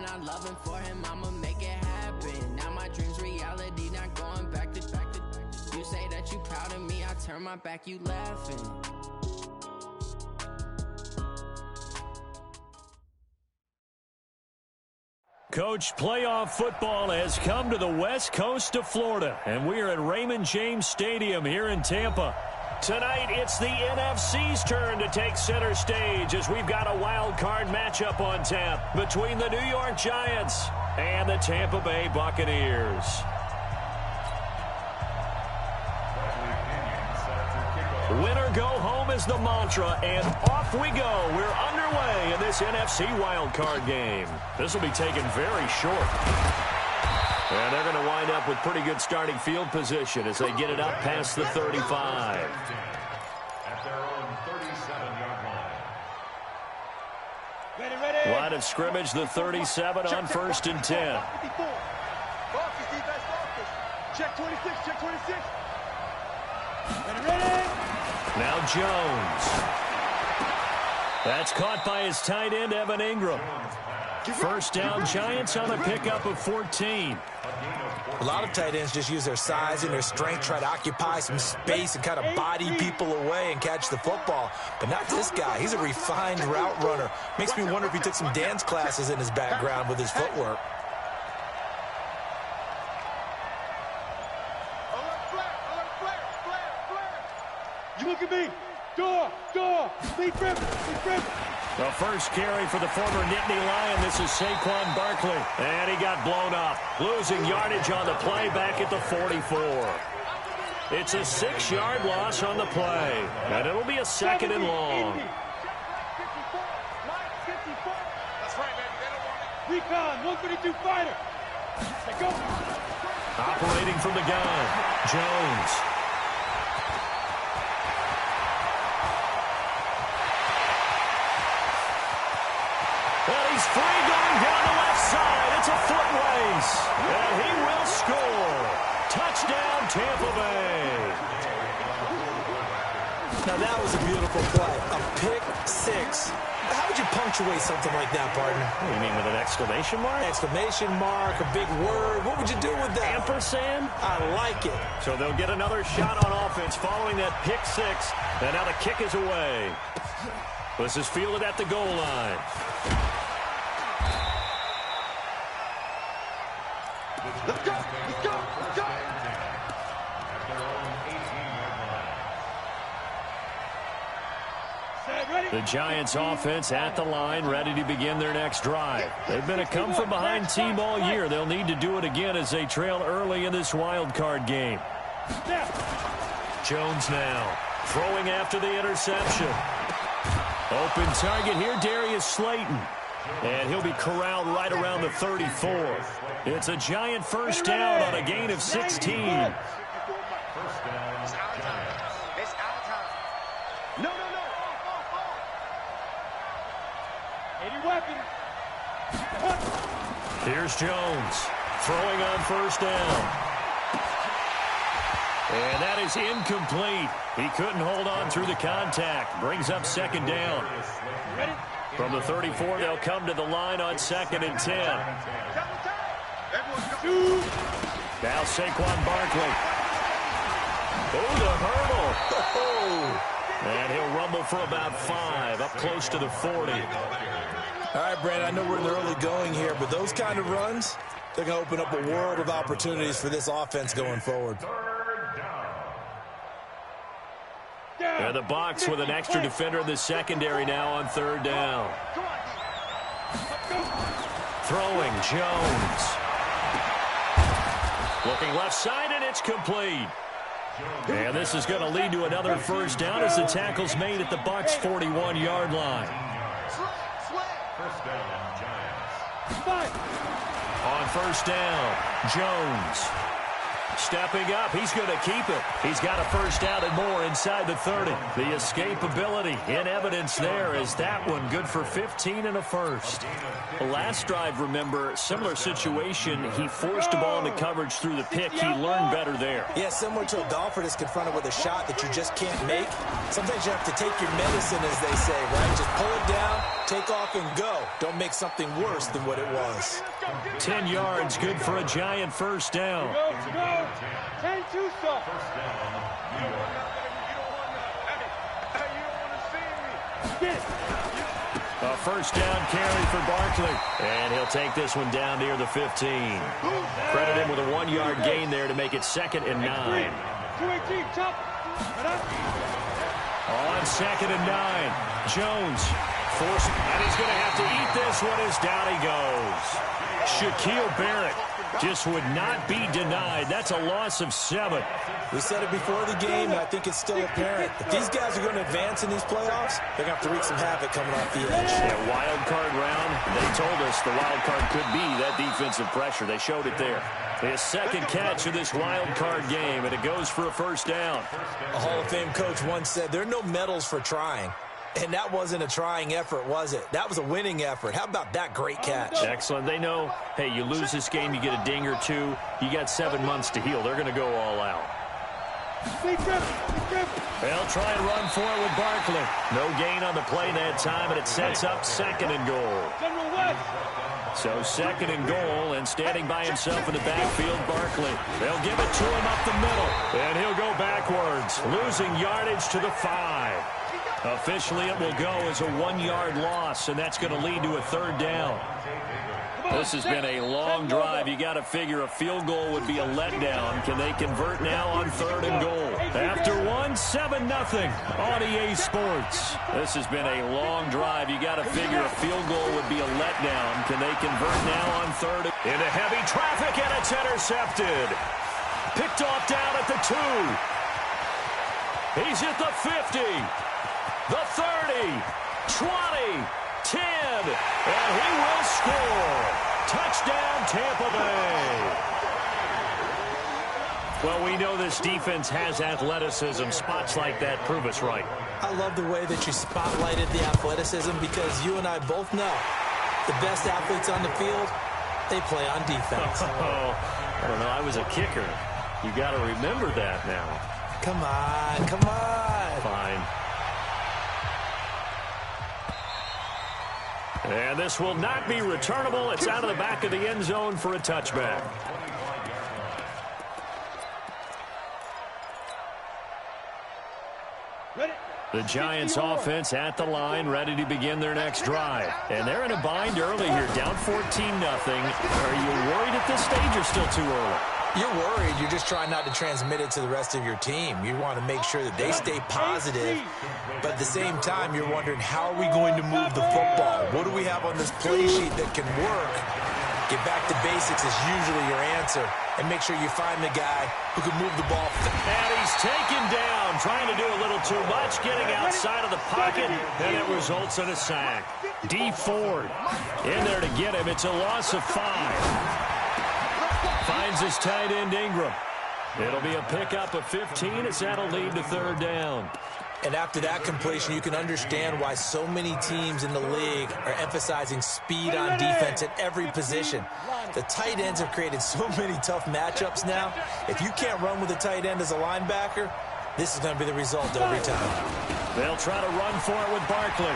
I love him for him, I'ma make it happen. Now my dream's reality, not going back to. You say that you proud of me, I turn my back, you laughing. Coach, playoff football has come to the west coast of Florida, and we are at Raymond James Stadium here in Tampa. Tonight, it's the NFC's turn to take center stage as we've got a wild card matchup on tap between the New York Giants and the Tampa Bay Buccaneers. Winner go home is the mantra, and off we go. We're underway in this NFC wildcard game. This will be taken very short. And they're going to wind up with pretty good starting field position as they get it up past the 35. At their own 37-yard line. Ready. Line of scrimmage, the 37 on 1st and 10. Check 26, check 26. Ready. Now Jones. That's caught by his tight end, Evan Ingram. First down, Giants on a pickup of 14. A lot of tight ends just use their size and their strength, try to occupy some space and kind of body people away and catch the football. But not this guy. He's a refined route runner. Makes me wonder if he took some dance classes in his background with his footwork. You look at me. Door. Big rip. The first carry for the former Nittany Lion. This is Saquon Barkley. And he got blown up. Losing yardage on the play back at the 44. It's a 6-yard loss on the play. And it'll be a 2nd and long. That's right, man. Recon, 132 fighter. Let's go. Operating from the gun, Jones. And he's free going down the left side. It's a foot race. And he will score. Touchdown, Tampa Bay. Now that was a beautiful play. A pick six. How would you punctuate something like that, partner? What do you mean, with an exclamation mark? Exclamation mark, a big word. What would you do with that? Ampersand? I like it. So they'll get another shot on offense following that pick six. And now the kick is away. This is fielded at the goal line. Let's go. The Giants offense at the line, ready to begin their next drive. They've been a come-from-behind team all year. They'll need to do it again as they trail early in this wild card game. Jones now throwing after the interception. Open target here, Darius Slayton. And he'll be corralled right around the 34. It's a Giant first down on a gain of 16. Here's Jones throwing on first down. And that is incomplete. He couldn't hold on through the contact. Brings up 2nd down. From the 34, they'll come to the line on 2nd and 10. Now Saquon Barkley. Oh, the hurdle. Oh. And he'll rumble for about 5, up close to the 40. All right, Brandon, I know we're in the early going here, but those kind of runs, they're going to open up a world of opportunities for this offense going forward. And the box with an extra defender in the secondary now on 3rd down. Throwing, Jones. Looking left side, and it's complete. And this is going to lead to another first down as the tackle's made at the Bucs' 41-yard line. First down, Giants. On first down, Jones. stepping up. He's going to keep it. He's got a first down and more inside the 30. The escapability in evidence there is that one good for 15 and a first. The last drive, remember, similar situation. He forced the ball into coverage through the pick. He learned better there. Yeah, similar to a golfer that's confronted with a shot that you just can't make. Sometimes you have to take your medicine, as they say, right? Just pull it down, take off, and go. Don't make something worse than what it was. 10 yards, good for a Giant first down. Go. 10-2 stuff. A first down carry for Barkley. And he'll take this one down near the 15. Credit him with a 1-yard gain there to make it 2nd and 9. 218, chop. On 2nd and 9. Jones forced, and he's going to have to eat this one as down he goes. Shaquille Barrett just would not be denied. That's a loss of 7. We said it before the game, and I think it's still apparent. If these guys are going to advance in these playoffs, they're going to have to wreak some havoc coming off the edge. Yeah, wild card round. They told us the wild card could be that defensive pressure. They showed it there. His second catch of this wild card game, and it goes for a first down. A Hall of Fame coach once said, there are no medals for trying. And that wasn't a trying effort, was it? That was a winning effort. How about that great catch? Excellent. They know, hey, you lose this game, you get a ding or two. You got 7 months to heal. They're going to go all out. They'll try and run for it with Barkley. No gain on the play that time, and it sets up 2nd and goal. So 2nd and goal, and standing by himself in the backfield, Barkley. They'll give it to him up the middle, and he'll go backwards, losing yardage to the 5. Officially, it will go as a 1-yard loss, and that's going to lead to a 3rd down. This has been a long drive. You got to figure a field goal would be a letdown. Can they convert now on 3rd and goal? After 7-0 on EA Sports. This has been a long drive. You got to figure a field goal would be a letdown. Can they convert now on 3rd? Into heavy traffic, and it's intercepted. Picked off down at the 2. He's at the 50. The 30, 20, 10, and he will score. Touchdown, Tampa Bay. Well, we know this defense has athleticism. Spots like that prove us right. I love the way that you spotlighted the athleticism because you and I both know the best athletes on the field, they play on defense. I don't know. I was a kicker. You got to remember that now. Come on. Fine. And this will not be returnable. It's out of the back of the end zone for a touchback. The Giants offense at the line, ready to begin their next drive. And they're in a bind early here, down 14-0. Are you worried at this stage or still too early? You're worried. You're just trying not to transmit it to the rest of your team. You want to make sure that they stay positive, but at the same time, you're wondering, how are we going to move the football? What do we have on this play sheet that can work? Get back to basics is usually your answer, and make sure you find the guy who can move the ball. And he's taken down, trying to do a little too much, getting outside of the pocket, and it results in a sack. D. Ford in there to get him. It's a loss of 5. Finds his tight end, Ingram. It'll be a pickup of 15 as that'll lead to 3rd down. And after that completion, you can understand why so many teams in the league are emphasizing speed on defense at every position. The tight ends have created so many tough matchups now. If you can't run with a tight end as a linebacker, this is going to be the result every time. They'll try to run for it with Barkley.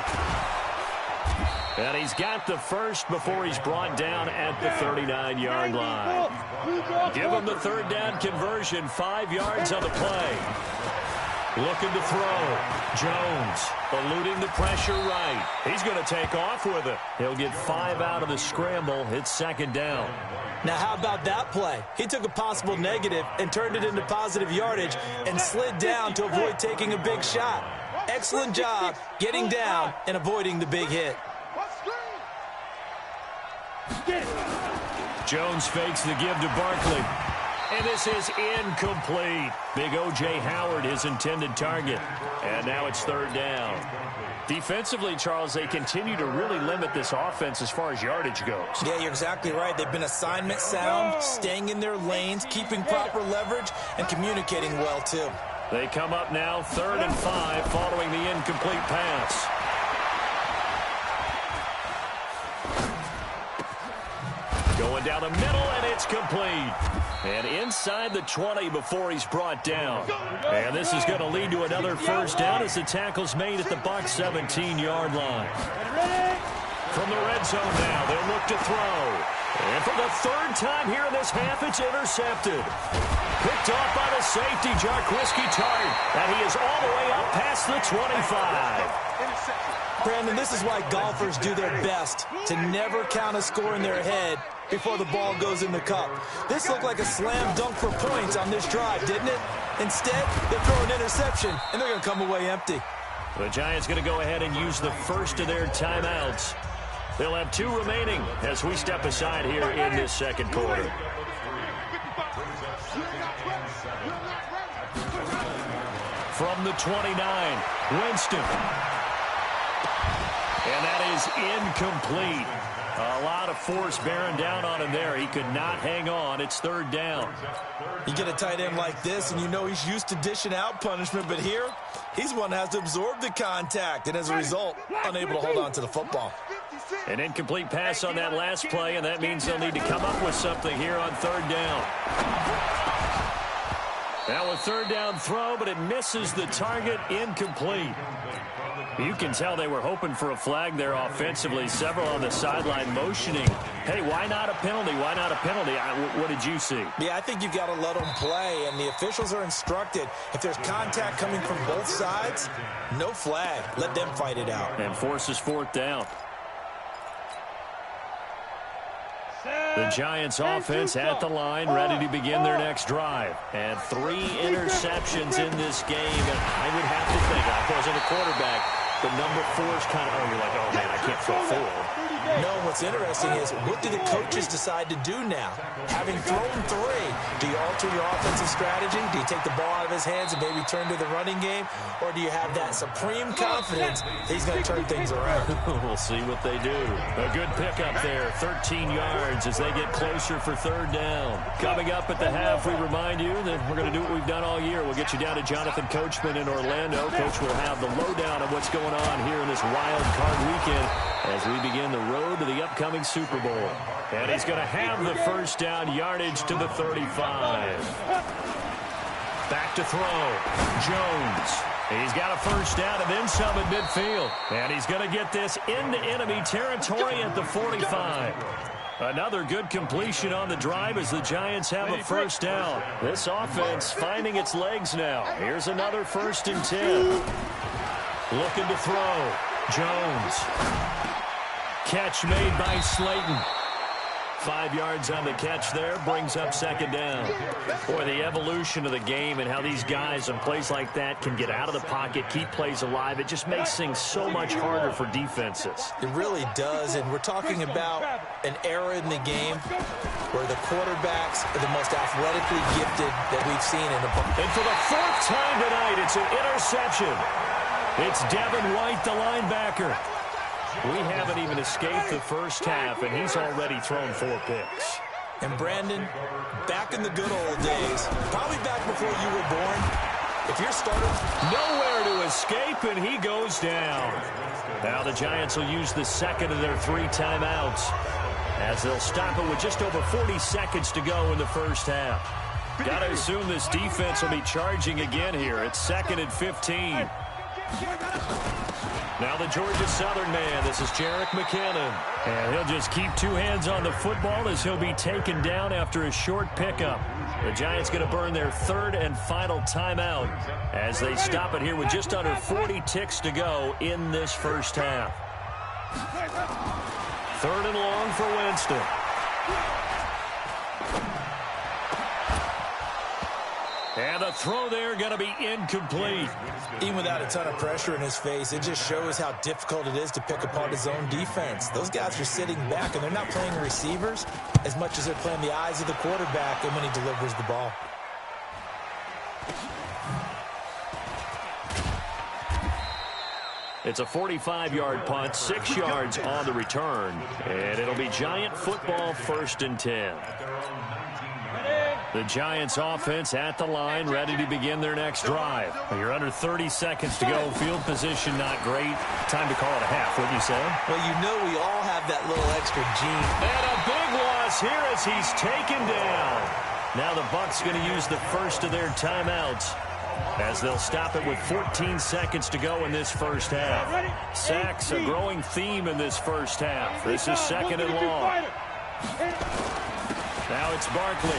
And he's got the first before he's brought down at the 39-yard line. Give him the 3rd down conversion, 5 yards on the play. Looking to throw. Jones eluding the pressure right. He's going to take off with it. He'll get 5 out of the scramble. It's 2nd down. Now, how about that play? He took a possible negative and turned it into positive yardage and slid down to avoid taking a big shot. Excellent job getting down and avoiding the big hit. Jones fakes the give to Barkley. And this is incomplete. Big O.J. Howard, his intended target. And now it's third down. Defensively, Charles, they continue to really limit this offense as far as yardage goes. Yeah, you're exactly right. They've been assignment sound, staying in their lanes, keeping proper leverage, and communicating well, too. They come up now 3rd and 5 following the incomplete pass. Going down the middle, and it's complete. And inside the 20 before he's brought down. And this is going to lead to another first down as the tackle's made at the Bucs 17-yard line. From the red zone now, they'll look to throw. And for the 3rd time here in this half, it's intercepted. Picked off by the safety, Jarquiski Tart. And he is all the way up past the 25. Brandon, this is why golfers do their best to never count a score in their head before the ball goes in the cup. This looked like a slam dunk for points on this drive, didn't it? Instead, they throw an interception, and they're going to come away empty. The Giants going to go ahead and use the first of their timeouts. They'll have 2 remaining as we step aside here in this second quarter. From the 29, Winston. And that is incomplete. A lot of force bearing down on him there. He could not hang on. It's 3rd down. You get a tight end like this, and you know he's used to dishing out punishment, but here, he's one that has to absorb the contact, and as a result, unable to hold on to the football. An incomplete pass on that last play, and that means they'll need to come up with something here on 3rd down. Now a 3rd down throw, but it misses the target, incomplete. You can tell they were hoping for a flag there offensively. Several on the sideline motioning. Hey, why not a penalty? Why not a penalty? What did you see? Yeah, I think you've got to let them play, and the officials are instructed. If there's contact coming from both sides, no flag. Let them fight it out. And forces 4th down. The Giants offense at the line, ready to begin their next drive. And 3 interceptions in this game. And I would have to think, I wasn't a quarterback, but number 4 is kind of, you're like, oh, man, I can't throw 4. No, what's interesting is, what do the coaches decide to do now? Having thrown 3, do you alter your offensive strategy? Do you take the ball out of his hands and maybe turn to the running game? Or do you have that supreme confidence that he's going to turn things around? We'll see what they do. A good pickup there, 13 yards as they get closer for 3rd down. Coming up at the half, we remind you that we're going to do what we've done all year. We'll get you down to Jonathan Coachman in Orlando. Coach will have the lowdown of what's going on here in this wild card weekend as we begin the road to the upcoming Super Bowl. And he's going to have the first down yardage to the 35. Back to throw. Jones. He's got a first down and then some at midfield. And he's going to get this into enemy territory at the 45. Another good completion on the drive as the Giants have a first down. This offense finding its legs now. Here's another 1st and 10. Looking to throw. Jones. Catch made by Slayton. 5 yards on the catch there, brings up 2nd down. Boy, the evolution of the game and how these guys in plays like that can get out of the pocket, keep plays alive, it just makes things so much harder for defenses. It really does, and we're talking about an era in the game where the quarterbacks are the most athletically gifted that we've seen in a bunch. And for the 4th time tonight, it's an interception. It's Devin White, the linebacker. We haven't even escaped the first half, and he's already thrown 4 picks. And Brandon, back in the good old days, probably back before you were born, if you're starting, nowhere to escape, and he goes down. Now the Giants will use the 2nd of their 3 timeouts as they'll stop it with just over 40 seconds to go in the first half. Got to assume this defense will be charging again here. It's 2nd and 15. Now the Georgia Southern man, this is Jerick McKinnon. And he'll just keep 2 hands on the football as he'll be taken down after a short pickup. The Giants going to burn their 3rd and final timeout as they stop it here with just under 40 ticks to go in this first half. 3rd and long for Winston. And And the throw there going to be incomplete. Even without a ton of pressure in his face, it just shows how difficult it is to pick apart his own defense. Those guys are sitting back, and they're not playing receivers as much as they're playing the eyes of the quarterback and when he delivers the ball. It's a 45-yard punt, 6 yards on the return, and it'll be Giant football, 1st and 10. The Giants offense at the line, ready to begin their next drive. You're under 30 seconds to go. Field position not great. Time to call it a half, wouldn't you say? Well, you know we all have that little extra gene. And a big loss here as he's taken down. Now the Bucs going to use the first of their timeouts, as they'll stop it with 14 seconds to go in this first half. Sacks, a growing theme in this first half. This is 2nd and long. Now it's Barkley.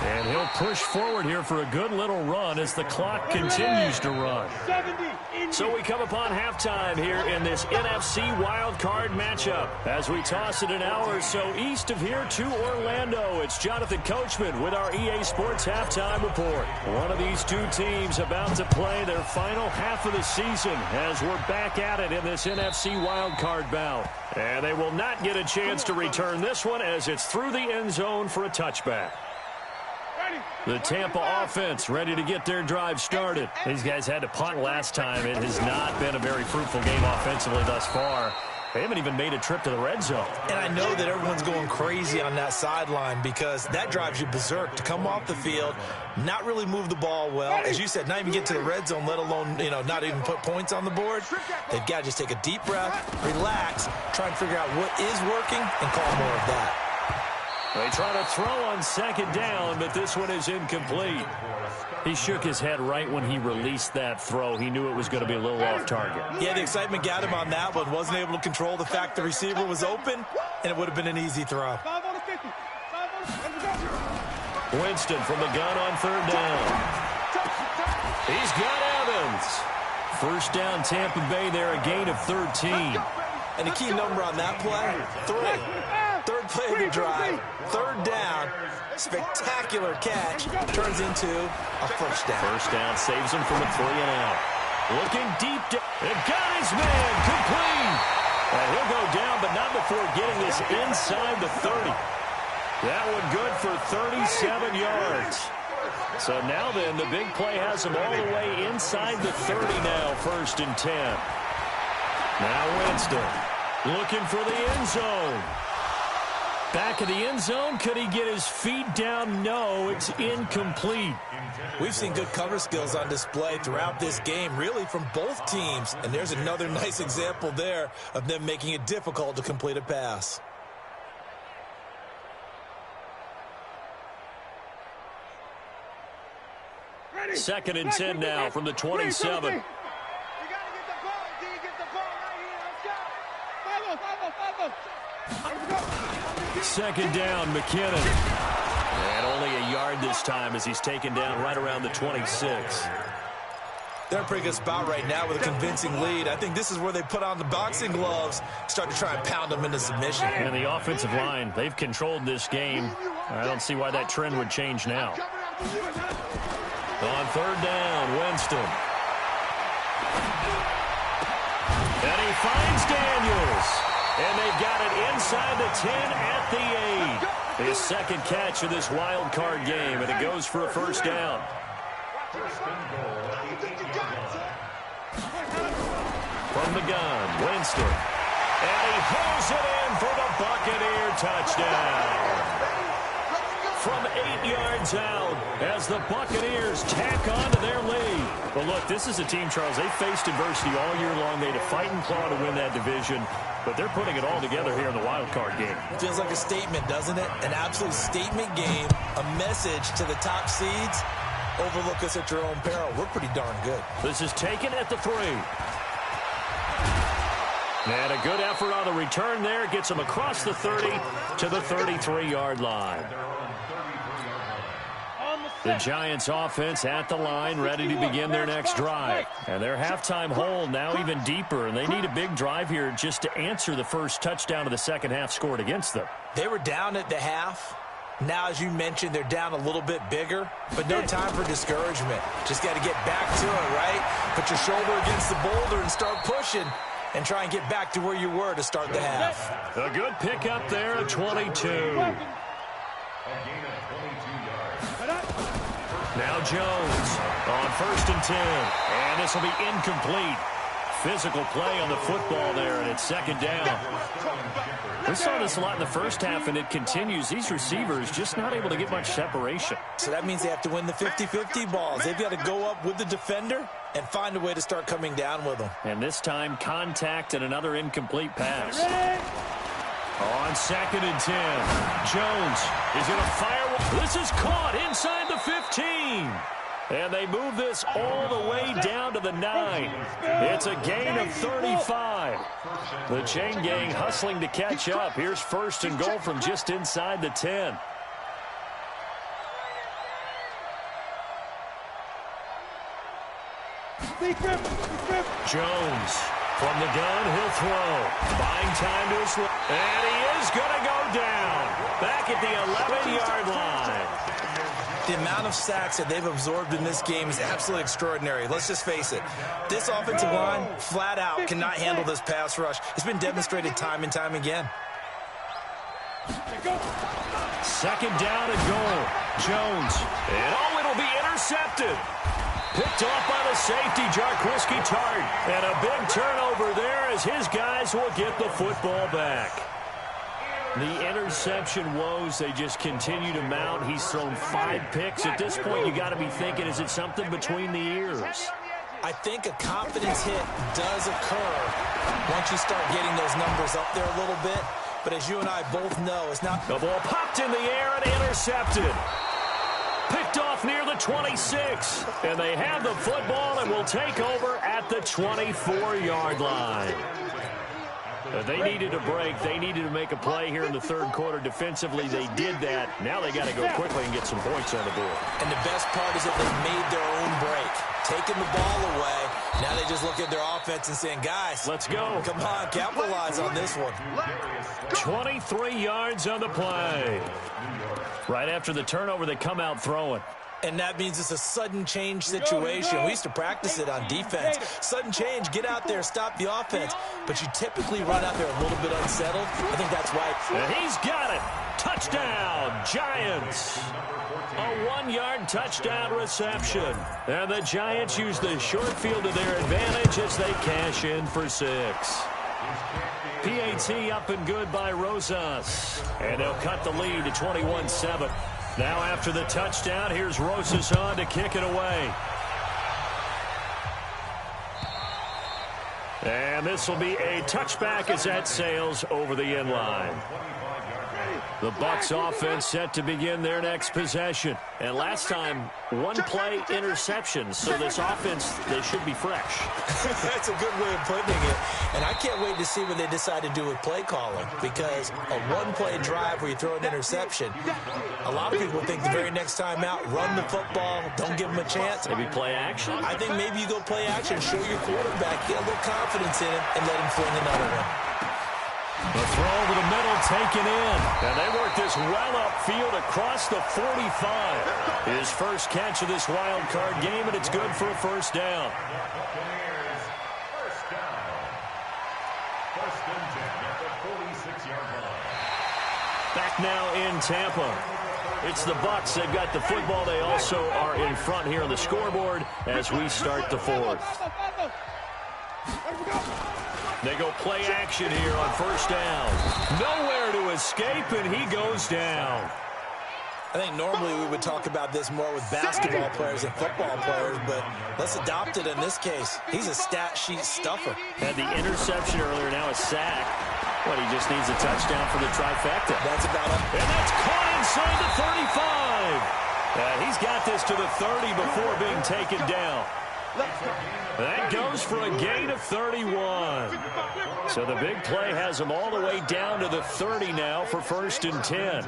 And he'll push forward here for a good little run as the clock continues to run. So we come upon halftime here in this NFC wildcard matchup. As we toss it an hour or so east of here to Orlando, it's Jonathan Coachman with our EA Sports Halftime Report. One of these two teams about to play their final half of the season as we're back at it in this NFC wildcard bout. And they will not get a chance to return this one as it's through the end zone for a touchback. The Tampa offense ready to get their drive started. These guys had to punt last time. It has not been a very fruitful game offensively thus far. They haven't even made a trip to the red zone. And I know that everyone's going crazy on that sideline because that drives you berserk to come off the field, not really move the ball well. As you said, not even get to the red zone, let alone, not even put points on the board. They've got to just take a deep breath, relax, try and figure out what is working, and call more of that. They try to throw on 2nd down, but this one is incomplete. He shook his head right when he released that throw. He knew it was going to be a little off target. Yeah, the excitement got him on that one. Wasn't able to control the fact the receiver was open, and it would have been an easy throw. Winston from the gun on 3rd down. He's got Evans. 1st down, Tampa Bay there, a gain of 13. And the key number on that play, 3. 3rd play of the drive, 3rd down, spectacular catch, turns into a 1st down. 1st down saves him from a 3 and out. Looking deep, and got his man, complete. And he'll go down, but not before getting this inside the 30. That one good for 37 yards. So now then, the big play has him all the way inside the 30 now, 1st and 10. Now Winston looking for the end zone. Back of the end zone, could he get his feet down? No, it's incomplete. We've seen good cover skills on display throughout this game, really from both teams. And there's another nice example there of them making it difficult to complete a pass. Ready. 2nd and 10 now from the 27. 2nd down, McKinnon. And only a yard this time as he's taken down right around the 26. They're in a pretty good spot right now with a convincing lead. I think this is where they put on the boxing gloves, start to try and pound them into submission. And the offensive line, they've controlled this game. I don't see why that trend would change now. On 3rd down, Winston. And he finds Daniels. And they've got it inside the 10 at the 8. His 2nd catch of this wild card game, and it goes for a 1st down. From the gun, Winston. And he pulls it in for the Buccaneer touchdown. From 8 yards out as the Buccaneers tack on to their lead. Well, look, this is a team, Charles, they faced adversity all year long. They had to fight and claw to win that division, but they're putting it all together here in the wild card game. Feels like a statement, doesn't it? An absolute statement game, a message to the top seeds. Overlook us at your own peril. We're pretty darn good. This is taken at the 3. And a good effort on the return there. Gets him across the 30 to the 33-yard line. The Giants offense at the line, ready to begin their next drive. And their halftime hole now even deeper, and they need a big drive here just to answer the first touchdown of the second half scored against them. They were down at the half, Now, as you mentioned, they're down a little bit bigger, but no time for discouragement. Just got to get back to it, right? Put your shoulder against the boulder and start pushing and try and get back to where you were to start the half. A good pickup there at 22. Now Jones on 1st and 10. And this will be incomplete. Physical play on the football there, and it's 2nd down. We saw this a lot in the first half, and it continues. These receivers just not able to get much separation. So that means they have to win the 50-50 balls. They've got to go up with the defender and find a way to start coming down with them. And this time, contact and another incomplete pass. On 2nd and 10, Jones is going to fire. This is caught inside the 15. And they move this all the way down to the 9. It's a gain of 35. The chain gang hustling to catch up. Here's 1st and goal from just inside the 10. Jones from the gun, he'll throw. Buying time to his left. And he is going to go down. Back at the 11-yard line. The amount of sacks that they've absorbed in this game is absolutely extraordinary. Let's just face it. This offensive line, flat out, cannot handle this pass rush. It's been demonstrated time and time again. 2nd down and goal. Jones. And it'll be intercepted. Picked off by the safety, Jarquiski Tart. And a big turnover there as his guys will get the football back. The interception woes, they just continue to mount. He's thrown 5 picks. At this point, you got to be thinking, is it something between the ears? I think a confidence hit does occur once you start getting those numbers up there a little bit. But as you and I both know, it's not. The ball popped in the air and intercepted. Picked off near the 26. And they have the football and will take over at the 24-yard line. They needed a break. They needed to make a play here in the 3rd quarter. Defensively, they did that. Now they got to go quickly and get some points on the board. And the best part is that they made their own break. Taking the ball away. Now they just look at their offense and saying, guys, let's go. Come on, capitalize on this one. 23 yards on the play. Right after the turnover, they come out throwing. And that means it's a sudden change situation. We used to practice it on defense. Sudden change, get out there, stop the offense. But you typically run out there a little bit unsettled. I think that's why. And he's got it. Touchdown, Giants. A 1-yard touchdown reception. And the Giants use the short field to their advantage as they cash in for 6. PAT up and good by Rosas. And they'll cut the lead to 21-7. Now after the touchdown, here's Rosas on to kick it away. And this will be a touchback as that sails over the end line. The Bucs offense set to begin their next possession. And last time, 1-play interception. So this offense, they should be fresh. That's a good way of putting it. And I can't wait to see what they decide to do with play calling. Because a 1-play drive where you throw an interception, a lot of people think the very next time out, run the football, don't give them a chance. Maybe play action? I think maybe you go play action, show your quarterback, get a little confidence in him, and let him fling another one. The throw over the middle taken in. And they work this well upfield across the 45. His first catch of this wild card game, and it's good for a 1st down. Back now in Tampa. It's the Bucs. They've got the football. They also are in front here on the scoreboard as we start the 4th. They go play action here on 1st down. Nowhere to escape, and he goes down. I think normally we would talk about this more with basketball players and football players, but let's adopt it in this case. He's a stat sheet stuffer. Had the interception earlier, now a sack. But he just needs a touchdown for the trifecta. That's about it. And that's caught inside the 35. He's got this to the 30 before being taken down. That goes for a gain of 31. So the big play has him all the way down to the 30 now for 1st and 10.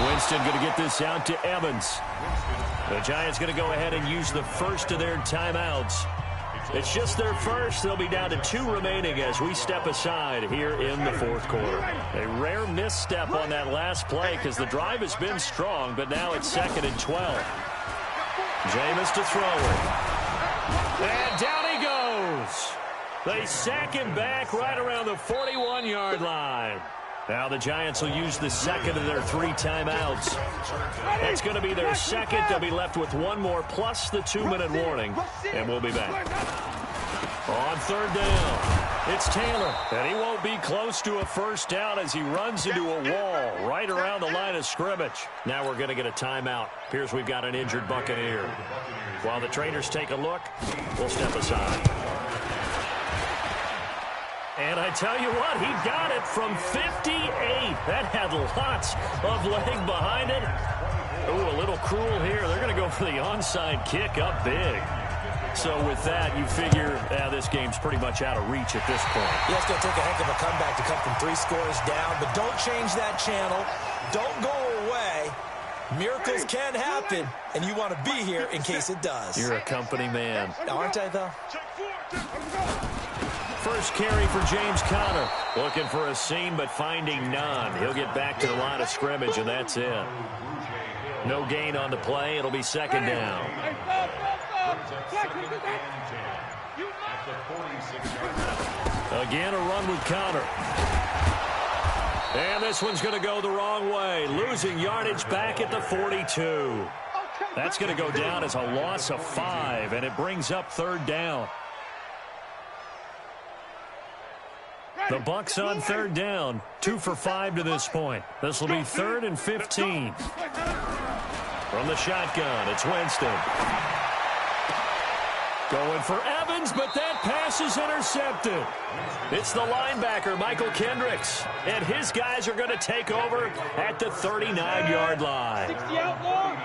Winston going to get this out to Evans. The Giants going to go ahead and use the first of their timeouts. It's just their first. They'll be down to 2 remaining as we step aside here in the fourth quarter. A rare misstep on that last play because the drive has been strong, but now it's 2nd and 12. Jameis to throw it. And down he goes. They sack him back right around the 41-yard line. Now the Giants will use the second of their 3 timeouts. That's going to be their second. They'll be left with 1 more plus the 2-minute warning. And we'll be back. On 3rd down, it's Taylor. And he won't be close to a first down as he runs into a wall right around the line of scrimmage. Now we're going to get a timeout. Appears we've got an injured Buccaneer. While the trainers take a look, we'll step aside. And I tell you what, he got it from 58. That had lots of leg behind it. Ooh, a little cruel here. They're going to go for the onside kick up big. So with that, you figure this game's pretty much out of reach at this point. Yeah, it's going to take a heck of a comeback to come from 3 scores down. But don't change that channel. Don't go away. Miracles can happen, and you want to be here in case it does. You're a company man. Aren't I, though? First carry for James Conner. Looking for a seam, but finding none. He'll get back to the line of scrimmage, and that's it. No gain on the play. It'll be 2nd down. Again, a run with Conner. And this one's going to go the wrong way. Losing yardage back at the 42. That's going to go down as a loss of 5, and it brings up 3rd down. The Bucs on 3rd down, 2 for 5 to this point. This will be 3rd and 15. From the shotgun, it's Winston. Going for Evans, but that pass is intercepted. It's the linebacker, Michael Kendricks. And his guys are going to take over at the 39-yard line.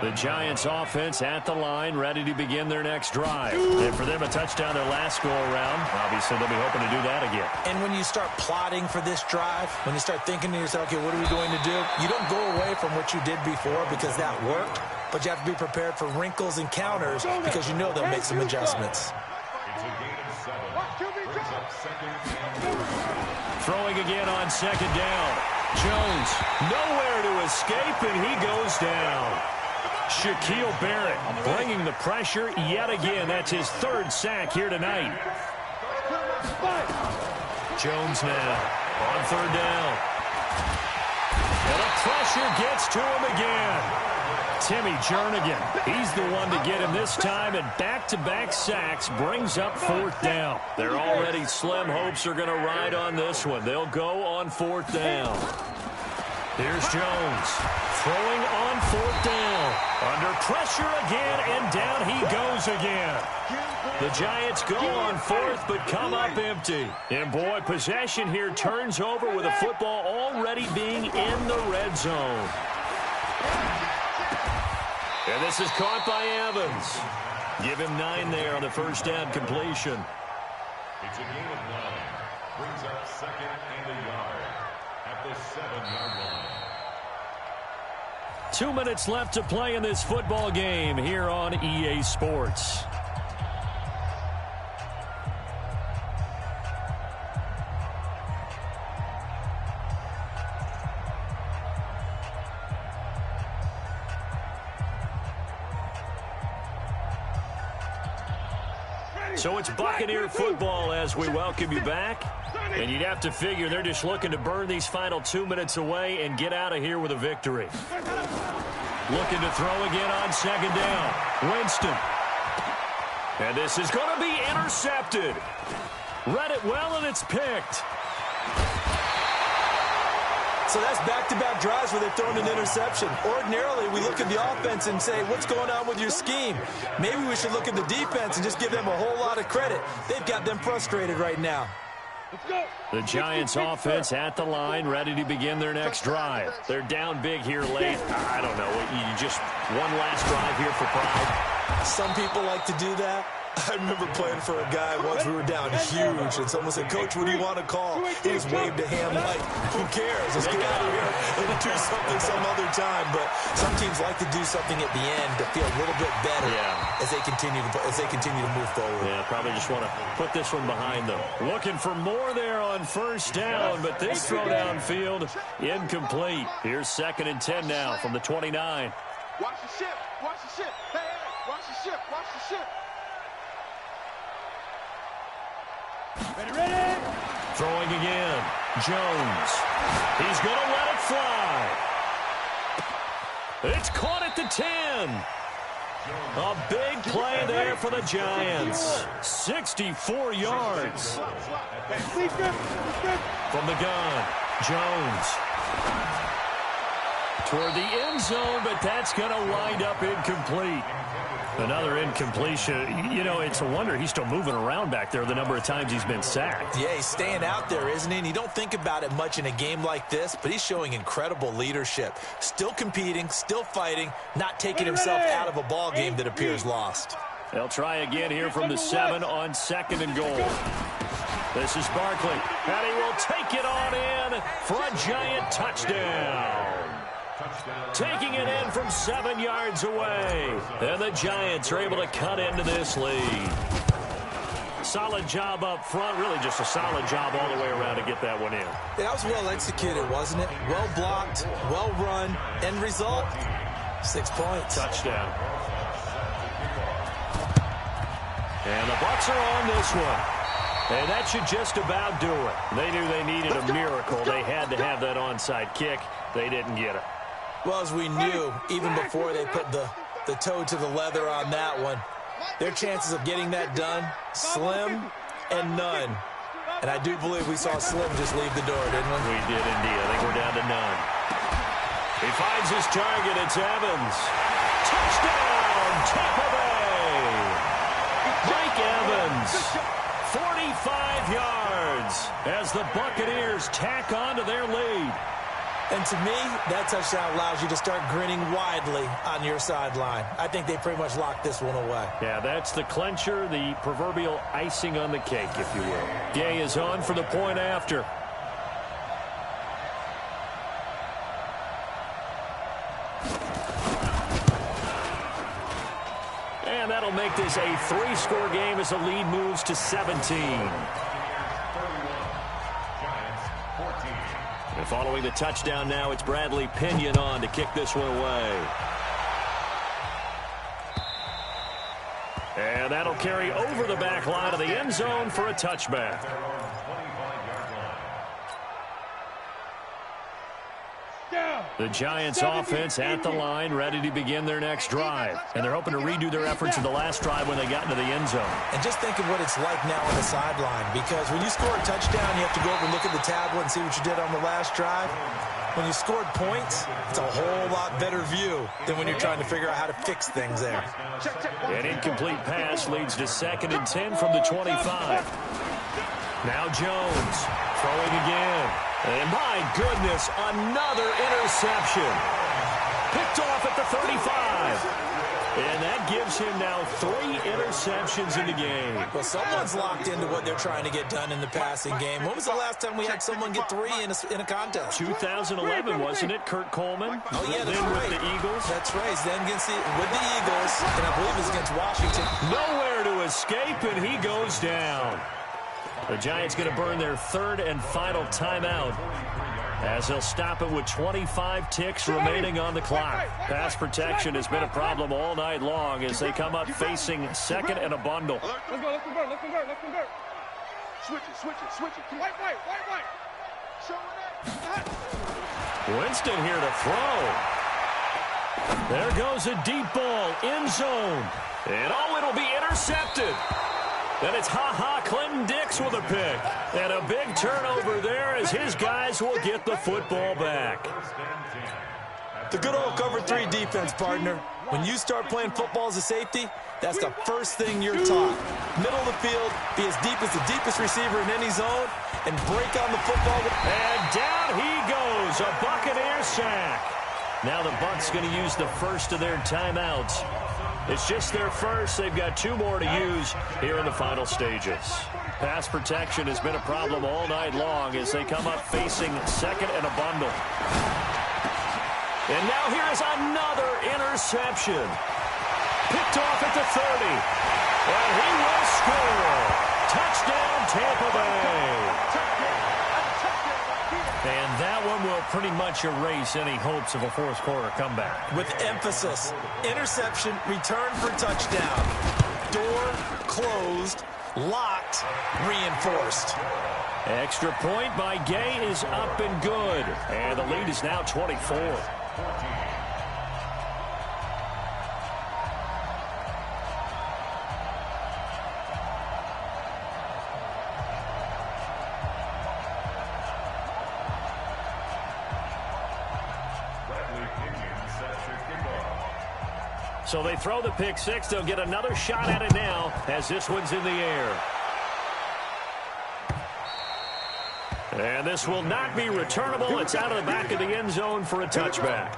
The Giants offense at the line, ready to begin their next drive. And for them, a touchdown their last go-around. Obviously, they'll be hoping to do that again. And when you start plotting for this drive, when you start thinking to yourself, okay, what are we going to do? You don't go away from what you did before because that worked. But you have to be prepared for wrinkles and counters because you know they'll make some adjustments. It's a gain of 7. Brings up 2nd and 4. Throwing again on 2nd down. Jones nowhere to escape, and he goes down. Shaquille Barrett bringing the pressure yet again. That's his 3rd sack here tonight. Jones now on 3rd down. And the pressure gets to him again. Timmy Jernigan, he's the one to get him this time, and back-to-back sacks brings up 4th down. Their already slim hopes are going to ride on this one. They'll go on 4th down. Here's Jones throwing on 4th down. Under pressure again, and down he goes again. The Giants go on 4th, but come up empty. And boy, possession here turns over with a football already being in the red zone. And this is caught by Evans. Give him 9 there on the first down completion. It's a gain of 9. Brings up 2nd and a yard at the 7-yard line. 2 minutes left to play in this football game here on EA Sports. So it's Buccaneer football as we welcome you back. And you'd have to figure they're just looking to burn these final 2 minutes away and get out of here with a victory. Looking to throw again on 2nd down. Winston. And this is going to be intercepted. Read it well, and it's picked. So that's back-to-back drives where they've thrown an interception. Ordinarily, we look at the offense and say, what's going on with your scheme? Maybe we should look at the defense and just give them a whole lot of credit. They've got them frustrated right now. The Giants offense at the line, ready to begin their next drive. They're down big here late. I don't know. You just one last drive here for pride. Some people like to do that. I remember playing for a guy once. We were down huge, and someone said, "Coach, what do you want to call?" He just waved a hand like, "Who cares? Let's get out of here and do something some other time." But some teams like to do something at the end to feel a little bit better as they continue to move forward. Yeah, probably just want to put this one behind them. Looking for more there on first down, but this throw downfield incomplete. Here's 2nd and 10 now from the 29. Watch the ship. Watch the ship. Hey, hey, watch the ship. Watch the ship. Ready. Throwing again. Jones. He's going to let it fly. It's caught at the 10. A big play there for the Giants. 64 yards. From the gun. Jones. Toward the end zone, but that's going to wind up incomplete. Another incompletion. You know, it's a wonder he's still moving around back there the number of times he's been sacked. Yeah, he's staying out there, isn't he? And you don't think about it much in a game like this, but he's showing incredible leadership. Still competing, still fighting, not taking himself out of a ball game that appears lost. They'll try again here from the 7 on 2nd and goal. This is Barkley, and he will take it on in for a Giant touchdown. Taking it in from 7 yards away. And the Giants are able to cut into this lead. Solid job up front. Really just a solid job all the way around to get that one in. That was well executed, wasn't it? Well blocked, well run. End result, 6 points. Touchdown. And the Bucs are on this one. And that should just about do it. They knew they needed a miracle. They had to have that onside kick. They didn't get it. Well, as we knew, even before they put the toe to the leather on that one, their chances of getting that done, slim and none. And I do believe we saw Slim just leave the door, didn't we? We did indeed. I think we're down to none. He finds his target. It's Evans. Touchdown, Tampa Bay. Mike Evans, 45 yards as the Buccaneers tack on to their lead. And to me, that touchdown allows you to start grinning widely on your sideline. I think they pretty much locked this one away. Yeah, that's the clincher, the proverbial icing on the cake, if you will. Gay is on for the point after. And that'll make this a 3-score game as the lead moves to 17. And following the touchdown now, it's Bradley Pinion on to kick this one away. And that'll carry over the back line of the end zone for a touchback. The Giants offense at the line, ready to begin their next drive. And they're hoping to redo their efforts in the last drive when they got into the end zone. And just think of what it's like now on the sideline, because when you score a touchdown, you have to go over and look at the tablet and see what you did on the last drive. When you scored points, it's a whole lot better view than when you're trying to figure out how to fix things there. An incomplete pass leads to 2nd and 10 from the 25. Now Jones throwing again. And my goodness, another interception. Picked off at the 35. And that gives him now 3 interceptions in the game. Well, someone's locked into what they're trying to get done in the passing game. When was the last time we had someone get 3 in a contest? 2011, wasn't it? Kurt Coleman. Oh, yeah, that's then right. with the Eagles. That's right. Then with the Eagles, and I believe it's against Washington. Nowhere to escape, and he goes down. The Giants going to burn their 3rd and final timeout as they'll stop it with 25 ticks remaining on the clock. Pass protection has been a problem all night long as they come up facing 2nd and a bundle. Let's go. Switch it. White. Show it. Winston here to throw. There goes a deep ball, end zone. And it'll be intercepted. And it's Clinton Dix with a pick. And a big turnover there as his guys will get the football back. The good old cover 3 defense, partner. When you start playing football as a safety, that's the first thing you're taught. Middle of the field, be as deep as the deepest receiver in any zone, and break on the football. And down he goes, a Buccaneer sack. Now the Bucs going to use the first of their timeouts It's just their first. They've got 2 more to use here in the final stages. Pass protection has been a problem all night long as they come up facing second and a bundle. And now here is another interception. Picked off at the 30. And he will score. Touchdown, Tampa Bay. And that one will pretty much erase any hopes of a fourth quarter comeback. With emphasis, interception, return for touchdown. Door closed, locked, reinforced. Extra point by Gay is up and good. And the lead is now 24. So they throw the pick six. They'll get another shot at it now as this one's in the air. And this will not be returnable. It's out of the back of the end zone for a touchback.